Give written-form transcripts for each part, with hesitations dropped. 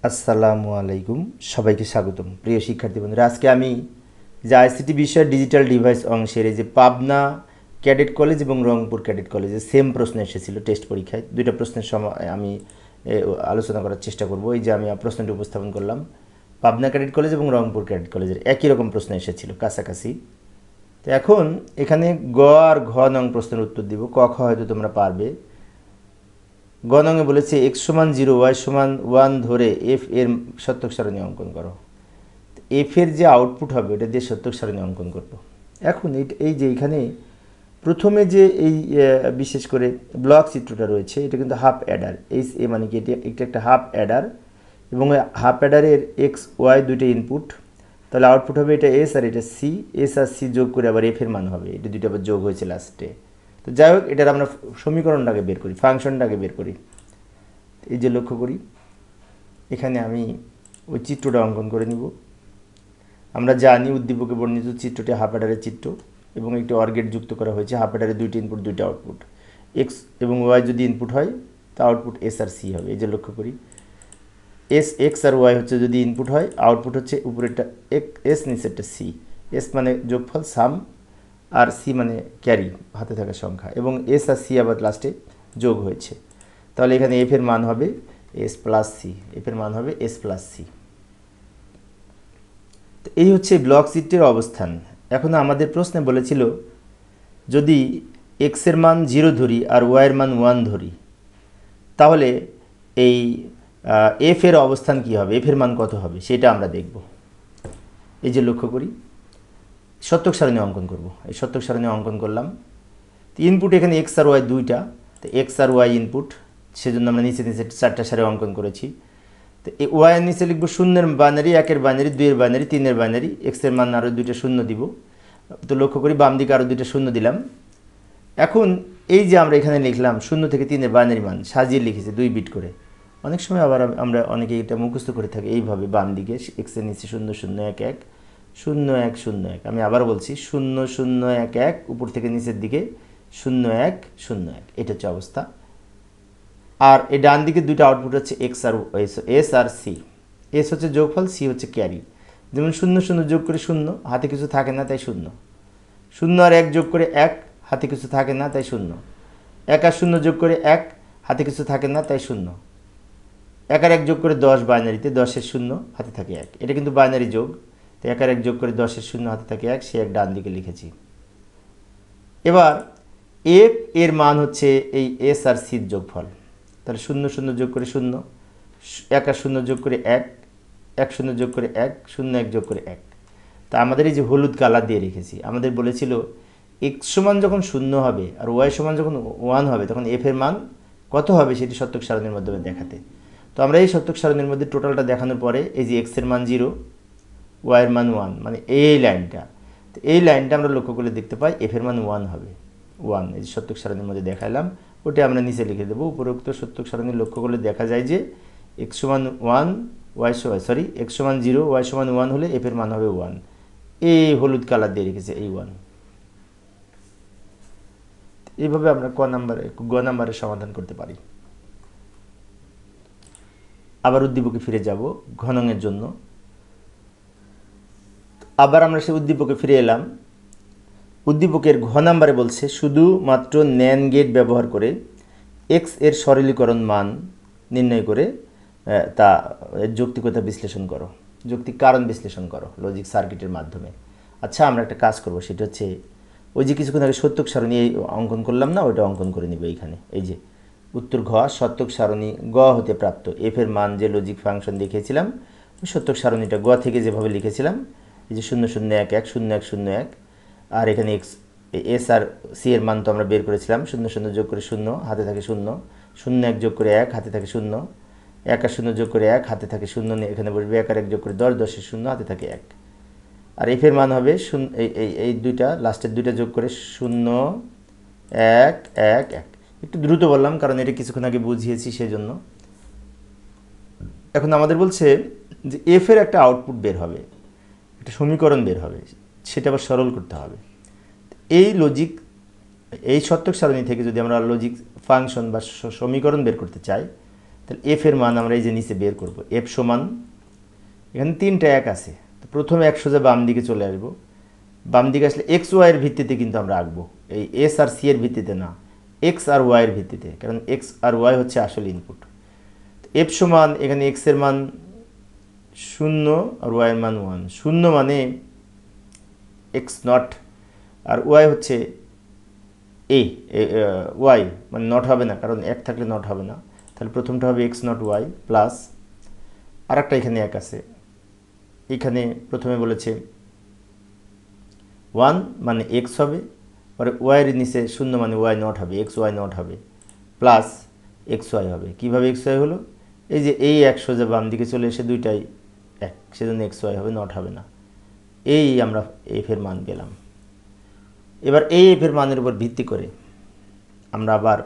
আসসালামু আলাইকুম, সবাইকে স্বাগতম। প্রিয় শিক্ষার্থী বন্ধুরা, আজকে আমি যে আইসিটি বিষয়ের ডিজিটাল ডিভাইস অংশের এই যে পাবনা ক্যাডেট কলেজ এবং রংপুর ক্যাডেট কলেজে সেম প্রশ্ন এসেছিল টেস্ট পরীক্ষায়। দুইটা প্রশ্নের সময় আমি আলোচনা করার চেষ্টা করব। এই যে আমি প্রশ্নটি উপস্থাপন করলাম, পাবনা ক্যাডেট কলেজ এবং রংপুর ক্যাডেট কলেজের একই রকম প্রশ্ন এসেছিল, কাছাকাছি। তো এখন এখানে গ আর ঘ নং প্রশ্নের উত্তর দিব। ক খ হয়তো তোমরা পারবে। গ নঙে বলেছে এক্স সমান 0 ওয়াই সমান 1 ধরে এফ এর সত্যক সারণী অঙ্কন করো। এফ এর যে আউটপুট হবে ওটা দিয়ে সত্যক সারণী অঙ্কন করব। এখন এই যে এখানে প্রথমে যে এই বিশেষ করে ব্লক চিত্রটা রয়েছে, এটা কিন্তু হাফ অ্যাডার। এইচ এ মানে কি, এটা একটা হাফ অ্যাডার এবং হাফ অ্যাডারের এক্স ওয়াই দুইটা ইনপুট, তাহলে আউটপুট হবে এটা এস আর এটা সি। এস আর সি যোগ করে আবার এফ এর মান হবে, এটা দুইটা আবার যোগ হয়েছে লাস্টে। তো যাই হোক, এটার আমরা সমীকরণটাকে বের করি, ফাংশনটাকে বের করি। এই যে লক্ষ্য করি, এখানে আমি ওই চিত্রটা অঙ্কন করে নিব। আমরা জানি উদ্দীপকে বর্ণিত চিত্রটি হাফ অ্যাডারের চিত্র এবং একটি অর গেট যুক্ত করা হয়েছে। হাফ অ্যাডারের দুইটি ইনপুট দুইটা আউটপুট, এক্স এবং ওয়াই যদি ইনপুট হয় তা আউটপুট এস আর সি হবে। এই যে লক্ষ্য করি, এস এক্স আর ওয়াই হচ্ছে যদি ইনপুট হয়, আউটপুট হচ্ছে উপরেরটা এস নিচেরটা সি। এস মানে যোগফল সাম, আর সি মানে ক্যারি, হাতে থাকা সংখ্যা, এবং এস আর সি আবার লাস্টে যোগ হয়েছে। তাহলে এখানে এফ এর মান হবে এস প্লাস সি, এফ এর মান হবে এস প্লাস সি। তো এই হচ্ছে ব্লক চিত্রের অবস্থান। এখন আমাদের প্রশ্নে বলেছিল যদি এক্স এর মান 0 ধরি আর ওয়াই এর মান 1 ধরি, তাহলে এই এফ এর অবস্থান কি হবে, এফ এর মান কত হবে সেটা আমরা দেখব। এই যে লক্ষ্য করি, সত্যক সারণী অঙ্কন করব। এই সত্যক সারণী অঙ্কন করলাম। তো ইনপুট এখানে এক্স আর ওয়াই দুইটা, তো এক্স আর ওয়াই ইনপুট, সেজন্য আমরা নিচে নিচে 4টা সারি অঙ্কন করেছি। তো এই ওয়াইয়ের নিচে লিখবো 0-এর বাইনারি, 1-এর বাইনারি, 2-এর বাইনারি, 3-এর বাইনারি, এক্সের মান আরও দুইটা শূন্য দিব। তো লক্ষ্য করি বাম দিকে আরও দুইটা শূন্য দিলাম। এখন এই যে আমরা এখানে লিখলাম 0 থেকে 3-এর বাইনারি মান সাজিয়ে লিখেছি 2 বিট করে। অনেক সময় আবার আমরা অনেকে এটা মুখস্থ করে থাকি এইভাবে, বাম দিকে এক্সের নিচে 0-0-1-1, 0-1-0-1। আমি আবার বলছি 0-0-1-1, উপর থেকে নিচের দিকে 0-1-0-1, এটা হচ্ছে অবস্থা। আর এই ডান দিকে দুইটা আউটপুট হচ্ছে এক্স আর এস আর সি। এস হচ্ছে যোগফল, সি হচ্ছে ক্যারি। যেমন 0-0 যোগ করে 0, হাতে কিছু থাকে না তাই 0। 0 আর 1 যোগ করে 1, হাতে কিছু থাকে না তাই 0। 1 আর 0 যোগ করে 1, হাতে কিছু থাকে না তাই 0। 1 আর 1 যোগ করে 10 বাইনারিতে, 10-এর 0 হাতে থাকে 1, এটা কিন্তু বাইনারি যোগ। তো 1 আর 1 যোগ করে 10-এর 0 হাতে থাকে 1, সে এক ডান দিকে লিখেছি। এবার এফ এর মান হচ্ছে এই এস আর সির যোগফল। তাহলে 0-0 যোগ করে 0, 1 আর 0 যোগ করে 1, 1-0 যোগ করে 1, 0-1 যোগ করে 1। তা আমাদের এই যে হলুদ কালার দিয়ে রেখেছি, আমাদের বলেছিল এক্স সমান যখন 0 হবে আর ওয়াই সমান যখন 1 হবে, তখন এফ এর মান কত হবে সেটি সত্যক সারণীর মাধ্যমে দেখাতে। তো আমরা এই সত্যক সারণীর মধ্যে টোটালটা দেখানোর পরে এই যে এক্স এর মান 0, ওয়াই এর মান 1, মানে এই লাইনটা, তো এই লাইনটা আমরা লক্ষ্য করলে দেখতে পাই এফ এর মান 1 হবে। 1 এই যে সত্যক সারণীর মধ্যে দেখালাম, ওটা আমরা নিচে লিখে দেবো। উপরোক্ত সত্যক সারণী লক্ষ্য করলে দেখা যায় যে এক্স সমান 1, এক্স সমান 0, ওয়াই সমান 1 হলে এফ এর মান হবে 1। এই হলুদ কালার দিয়ে রেখেছে এই 1। এইভাবে আমরা গ নাম্বারের সমাধান করতে পারি। আবার উদ্দীপকে ফিরে যাব ঘনঙের জন্য। আবার আমরা সেই উদ্দীপকে ফিরে এলাম। উদ্দীপকের ঘ নাম্বারে বলছে শুধুমাত্র ন্যান গেট ব্যবহার করে এক্স এর সরলীকরণ মান নির্ণয় করে তা যৌক্তিকতা বিশ্লেষণ করো, যৌক্তিক কারণ বিশ্লেষণ করো লজিক সার্কিটের মাধ্যমে। আচ্ছা, আমরা একটা কাজ করব, সেটা হচ্ছে ওই যে কিছুক্ষণ আগে সত্যক সারণী অঙ্কন করলাম না, ওইটা অঙ্কন করে নিব এইখানে। এই যে উত্তর ঘ, সত্যক সারণী গ হতে প্রাপ্ত এফ এর মান যে লজিক ফাংশন দেখিয়েছিলাম, ওই সত্যক সারণীটা গ থেকে যেভাবে লিখেছিলাম, এই যে 0-0-1-1, 0-1-0-1, আর এখানে এক্স এস আর সি এর মান তো আমরা বের করেছিলাম। 0-0 যোগ করে 0, হাতে থাকে 0, 0-1 যোগ করে 1, হাতে থাকে 0, 1 আর 0 যোগ করে 1, হাতে থাকে 0, এখানে বসবে 1 আর 1 যোগ করে 10, 10-এর 0, হাতে থাকে 1। আর এফ এর মান হবে এই দুইটা লাস্টের দুইটা যোগ করে 0-1-1-1। একটু দ্রুত বললাম কারণ এটা কিছুক্ষণ আগে বুঝিয়েছি সেজন্য। এখন আমাদের বলছে যে এফ এর একটা আউটপুট বের হবে, একটা সমীকরণ বের হবে, সেটা আবার সরল করতে হবে। এই লজিক, এই সত্যক সারণী থেকে যদি আমরা লজিক ফাংশন বা সমীকরণ বের করতে চাই, তাহলে এফ এর মান আমরা এই যে নিচে বের করব। এফ সমান, এখানে 3টা 1 আছে, তো প্রথমে 1 সোজা বাম দিকে চলে আসবো। বাম দিকে আসলে এক্স ওয়াইয়ের ভিত্তিতে কিন্তু আমরা আঁকবো, এই এস আর সি এর ভিত্তিতে না, এক্স আর ওয়াইয়ের ভিত্তিতে, কারণ এক্স আর ওয়াই হচ্ছে আসল ইনপুট। এফ সমান, এখানে এক্স এর মান 0 আর ওয়াইয়ের মান 1। 0 মানে এক্স নট, আর ওয়াই হচ্ছে এ, ওয়াই মানে নট হবে না, কারণ 1 থাকলে নট হবে না। তাহলে প্রথমটা হবে এক্স নট ওয়াই প্লাস আর একটা এখানে 1 আছে, এখানে প্রথমে বলেছে 1 মানে এক্স হবে, পরে ওয়াইয়ের নিচে 0 মানে ওয়াই নট হবে, এক্স ওয়াই নট হবে, প্লাস এক্স ওয়াই হবে। কীভাবে এক্স ওয়াই হলো? এই যে এই 1 সোজা বাম দিকে চলে এসে দুইটাই 1, সেজন্য এক্স ওয়াই হবে, নট হবে না। এই আমরা এফ এর মান পেলাম। এবার এই এফ এর মানের উপর ভিত্তি করে আমরা আবার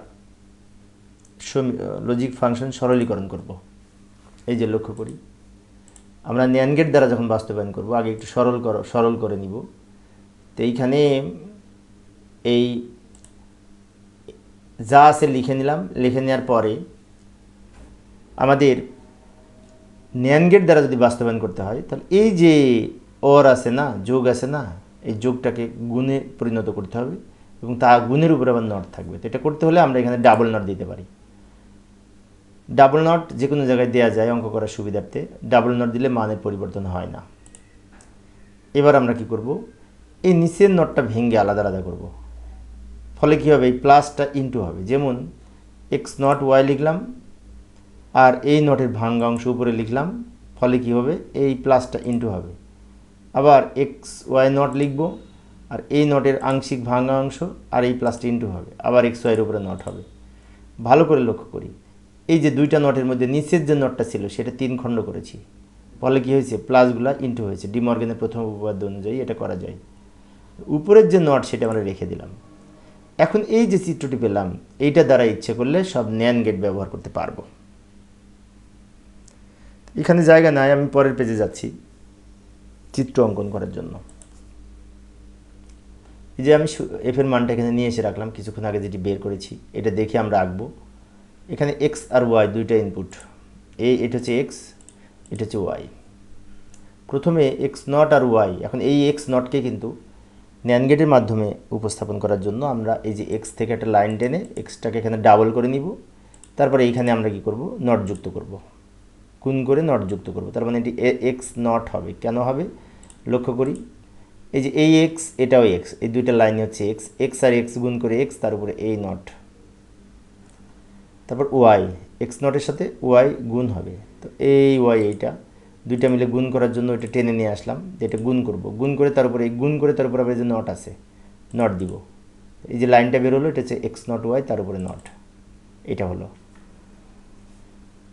লজিক ফাংশন সরলীকরণ করব। এই যে লক্ষ্য করি, আমরা ন্যান্ড গেট দ্বারা যখন বাস্তবায়ন করব, আগে একটু সরল করে নিব। তো এইখানে এই যা আছে লিখে নিলাম, লিখে নেওয়ার পরে আমাদের ন্যান্ড গেট দ্বারা যদি বাস্তবায়ন করতে হয়, তাহলে এই যে অর আছে না, যোগ আছে না, এই যোগটাকে গুণে পরিণত করতে হবে এবং তা গুণের উপরে আবার নট থাকবে। তো এটা করতে হলে আমরা এখানে ডাবল নট দিতে পারি। ডাবল নট যে কোনো জায়গায় দেওয়া যায় অঙ্ক করার সুবিধার্থে, ডাবল নট দিলে মানের পরিবর্তন হয় না। এবার আমরা কি করব, এই নিচের নটটা ভেঙে আলাদা আলাদা করব। ফলে কী হবে, এই প্লাসটা ইনটু হবে। যেমন এক্স নট ওয়াই লিখলাম, আর এই নটের ভাঙ্গা অংশ উপরে লিখলাম, ফলে কি হবে, এই প্লাসটা ইনটু হবে। আবার এক্স ওয়াই নট লিখব, আর এই নটের আংশিক ভাঙ্গা অংশ আর এই প্লাসটা ইনটু হবে, আবার এক্স ওয়াইয়ের উপরে নট হবে। ভালো করে লক্ষ্য করি, এই যে দুইটা নটের মধ্যে নিচের যে নটটা ছিল সেটা 3 খণ্ড করেছি, ফলে কী হয়েছে, প্লাসগুলা ইনটু হয়েছে। ডি মর্গানের প্রথম উপপাদ্য অনুযায়ী এটা করা যায়। উপরের যে নট সেটা আমরা রেখে দিলাম। এখন এই যে চিত্রটি পেলাম, এইটা দ্বারা ইচ্ছে করলে সব ন্যান্ড গেট ব্যবহার করতে পারবো। এখানে জায়গা নাই, আমি পরের পেজে যাচ্ছি চিত্র অঙ্কন করার জন্য। এই যে আমি এফ এর মানটা এখানে নিয়ে এসে রাখলাম, কিছুক্ষণ আগে যেটি বের করেছি, এটা দেখে আমরা আঁকবো। এখানে এক্স আর ওয়াই দুইটা ইনপুট, এটা হচ্ছে এক্স, এটা হচ্ছে ওয়াই। প্রথমে এক্স নট আর ওয়াই, এখন এই এক্স নটকে কিন্তু ন্যান্ড গেটের মাধ্যমে উপস্থাপন করার জন্য আমরা এই যে এক্স থেকে একটা লাইন টেনে এক্সটাকে এখানে ডাবল করে নিব। তারপরে এইখানে আমরা কি করব, নট যুক্ত করব, গুণ করে নট যুক্ত করব। তার মানে এটি এক্স নট হবে। কেন হবে লক্ষ্য করি, এই যে এই এক্স এটাও এক্স, এই দুইটা লাইনে হচ্ছে এক্স, এক্স আর এক্স গুণ করে এক্স, তার উপরে এই নট, তারপর ওয়াই, এক্স নটের সাথে ওয়াই গুণ হবে। তো এই ওয়াই এইটা দুইটা মিলে গুণ করার জন্য এটা টেনে নিয়ে আসলাম, যে এটা গুণ করব, গুণ করে তার উপরে এই গুণ করে তার উপরে আবার যে নট আছে নট দিব। এই যে লাইনটা বের হলো, এটা হচ্ছে এক্স নট ওয়াই, তার উপরে নট, এটা হলো।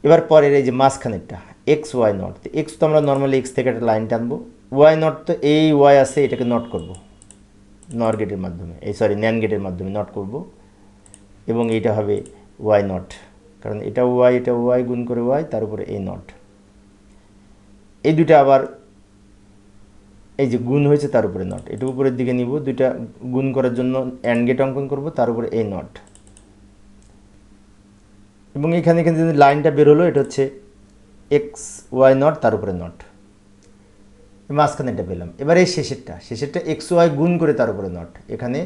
এবার পরের এই যে মাঝখানেরটা এক্স ওয়াই নট, তো এক্স তো আমরা নর্মালি এক্স থেকে একটা লাইন টানবো, ওয়াই নট তো এই ওয়াই আছে, এটাকে নট করব নর গেটের মাধ্যমে, ন্যান্ড গেটের মাধ্যমে নট করব, এবং এইটা হবে ওয়াই নট, কারণ এটা ওয়াই গুণ করে ওয়াই, তার উপরে এই নট। এই দুইটা আবার এই যে গুণ হয়েছে তার উপরে নট, এটা উপরের দিকে নিব, দুইটা গুণ করার জন্য অ্যান্ড গেট অঙ্কন করব, তার উপরে এই নট, এবং এখানে যে লাইনটা বের হলো এটা হচ্ছে এক্স ওয়াই নট, তার উপরে নট, মাঝখানেটা পেলাম। এবার এই শেষেরটা এক্স ওয়াই গুণ করে তার উপরে নট, এখানে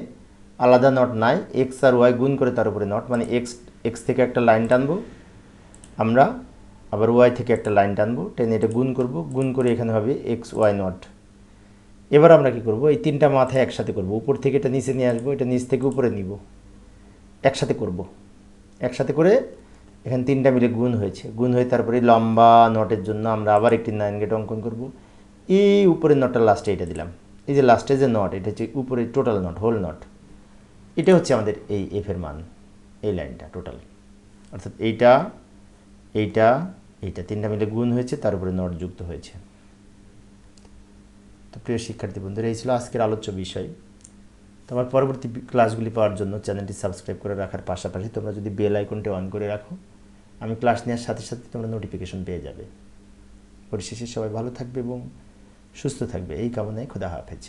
আলাদা নট নাই, এক্স আর ওয়াই গুণ করে তার উপরে নট, মানে এক্স থেকে একটা লাইন টানবো আমরা, আবার ওয়াই থেকে একটা লাইন টানবো, টেনে এটা গুণ করব, গুণ করে এখানে হবে এক্স ওয়াই নট। এবার আমরা কি করব, এই তিনটা মাথায় একসাথে করব, উপর থেকে এটা নিচে নিয়ে আসবো, এটা নিচ থেকে উপরে নিব, একসাথে করব, একসাথে করে এখানে তিনটা মিলে গুণ হয়েছে, গুণ হয়ে তারপরে লম্বা নটের জন্য আমরা আবার একটি ন্যান্ড গেট অঙ্কন করব। এই উপরের নটটা লাস্টে এটা দিলাম, এই যে লাস্টে যে নট, এটা হচ্ছে উপরে টোটাল নট, হোল নট, এটা হচ্ছে আমাদের এই এফ এর মান, এই লাইনটা টোটাল, অর্থাৎ এইটা এইটা এইটা তিনটা মিলে গুণ হয়েছে, তার উপরে নট যুক্ত হয়েছে। তো প্রিয় শিক্ষার্থী বন্ধুরা, এই ছিল আজকের আলোচ্য বিষয়। তোমার পরবর্তী ক্লাসগুলি পাওয়ার জন্য চ্যানেলটি সাবস্ক্রাইব করে রাখার পাশাপাশি তোমরা যদি বেল আইকনটি অন করে রাখো, আমি ক্লাস নেওয়ার সাথে সাথে তোমরা নোটিফিকেশন পেয়ে যাবে। পরিশেষে সবাই ভালো থাকবে এবং সুস্থ থাকবে, এই কামনায় খোদা হাফেজ।